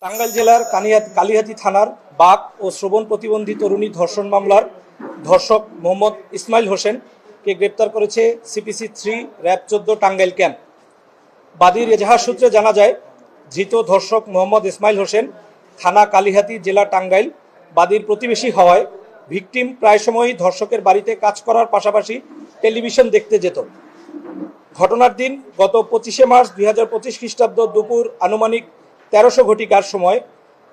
টাঙ্গাইল জেলার কালিহাতী থানার বাক ও শ্রবণ প্রতিবন্ধী তরুণী ধর্ষণ মামলার ধর্ষক মোহাম্মদ ইসমাইল হোসেনকে গ্রেপ্তার করেছে সিপিসি 3 র্যাব 14 টাঙ্গাইল ক্যাম্প। বাদীর এজাহার সূত্রে জানা যায়, ধৃত ধর্ষক মোহাম্মদ ইসমাইল হোসেন থানা কালিহাতী, জেলা টাঙ্গাইল বাদীর প্রতিবেশী হওয়ায় ভিকটিম প্রায় সময়ই ধর্ষকের বাড়িতে কাজ করার পাশাপাশি টেলিভিশন দেখতে যেত। ঘটনার দিন গত 25শে মার্চ 2025 খ্রিস্টাব্দ দুপুর আনুমানিক 1300 ঘটিকার সময়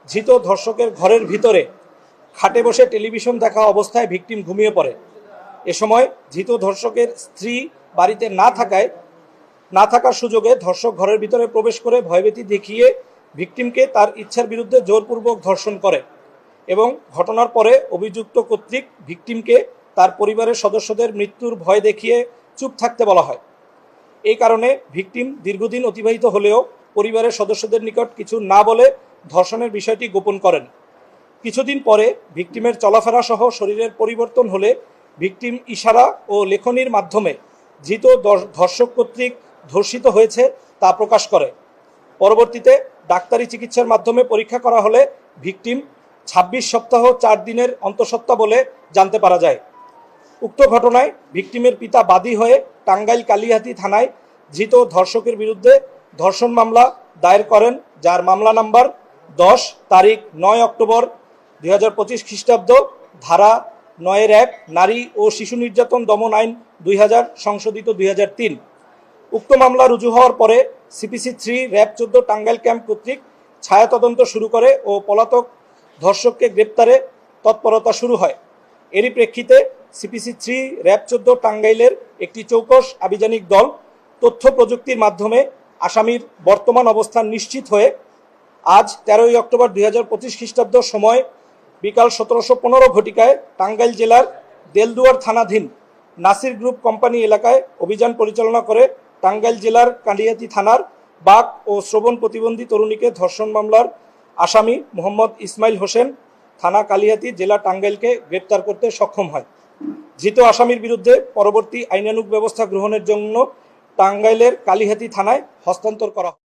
ধৃত ধর্ষকের ঘরের ভিতরে খাটে বসে টেলিভিশন দেখা অবস্থায় ভিকটিম ঘুমিয়ে পড়ে। এ সময় ধৃত ধর্ষকের স্ত্রী বাড়িতে না থাকার সুযোগে ধর্ষক ঘরের ভিতরে প্রবেশ করে ভয়ভীতি দেখিয়ে ভিকটিমকে তার ইচ্ছার বিরুদ্ধে জোরপূর্বক ধর্ষণ করে এবং ঘটনার পরে অভিযুক্ত কর্তৃক ভিকটিমকে তার পরিবারের সদস্যদের মৃত্যুর ভয় দেখিয়ে চুপ থাকতে বলা হয়। এই কারণে ভিকটিম দীর্ঘদিন অতিবাহিত হলেও পরিবারের সদস্যদের নিকট কিছু না বলে ধর্ষণের বিষয়টি গোপন করেন। কিছুদিন পরে ভিকটিমের চলাফেরা সহ শরীরের পরিবর্তন হলে ভিকটিম ইশারা ও লেখনির মাধ্যমে ধৃত ধর্ষক কর্তৃক ধর্ষিত হয়েছে তা প্রকাশ করে। পরবর্তীতে ডাক্তারি চিকিৎসার মাধ্যমে পরীক্ষা করা হলে ভিকটিম 26 সপ্তাহ 4 দিনের অন্তঃসত্ত্বা বলে জানতে পারা যায়। উক্ত ঘটনায় ভিকটিমের পিতা বাদী হয়ে টাঙ্গাইল কালিহাতী থানায় ধৃত ধর্ষকের বিরুদ্ধে ধর্ষণ মামলা দায়ের করেন, যার মামলা নাম্বার 10 তারিখ 9 অক্টোবর 2025 খ্রিস্টাব্দ, ধারা 9-1 নারী ও শিশু নির্যাতন দমন আইন 2000 সংশোধিত 2003। উক্ত মামলা রুজু হওয়ার পরে সিপিসি 3 র্যাব 14 টাঙ্গাইল ক্যাম্প কর্তৃক ছায়া তদন্ত শুরু করে ও পলাতক ধর্ষককে গ্রেপ্তারে তৎপরতা শুরু হয়। এরই প্রেক্ষিতে সিপিসি 3 র্যাব 14 টাঙ্গাইলের একটি চৌকস আভিযানিক দল তথ্য প্রযুক্তির মাধ্যমে আসামির বর্তমান অবস্থান নিশ্চিত হয়ে আজ 13 অক্টোবর 2025 খ্রিস্টাব্দ সময় বিকাল 17:15 ঘটিকায় টাঙ্গাইল জেলার দেলদুয়ার থানাধীন নাসির গ্রুপ কোম্পানি এলাকায় অভিযান পরিচালনা করে টাঙ্গাইল জেলার কালিহাতী থানার বাক ও শ্রবণ প্রতিবন্ধী তরুণীকে ধর্ষণ মামলার আসামি মোহাম্মদ ইসমাইল হোসেন থানা কালিহাতী, জেলা টাঙ্গাইলকে গ্রেপ্তার করতে সক্ষম হয়। ধৃত আসামির বিরুদ্ধে পরবর্তী আইনানুগ ব্যবস্থা গ্রহণের জন্য টাঙ্গাইলের কালিহাতী থানায় হস্তান্তর করা হয়।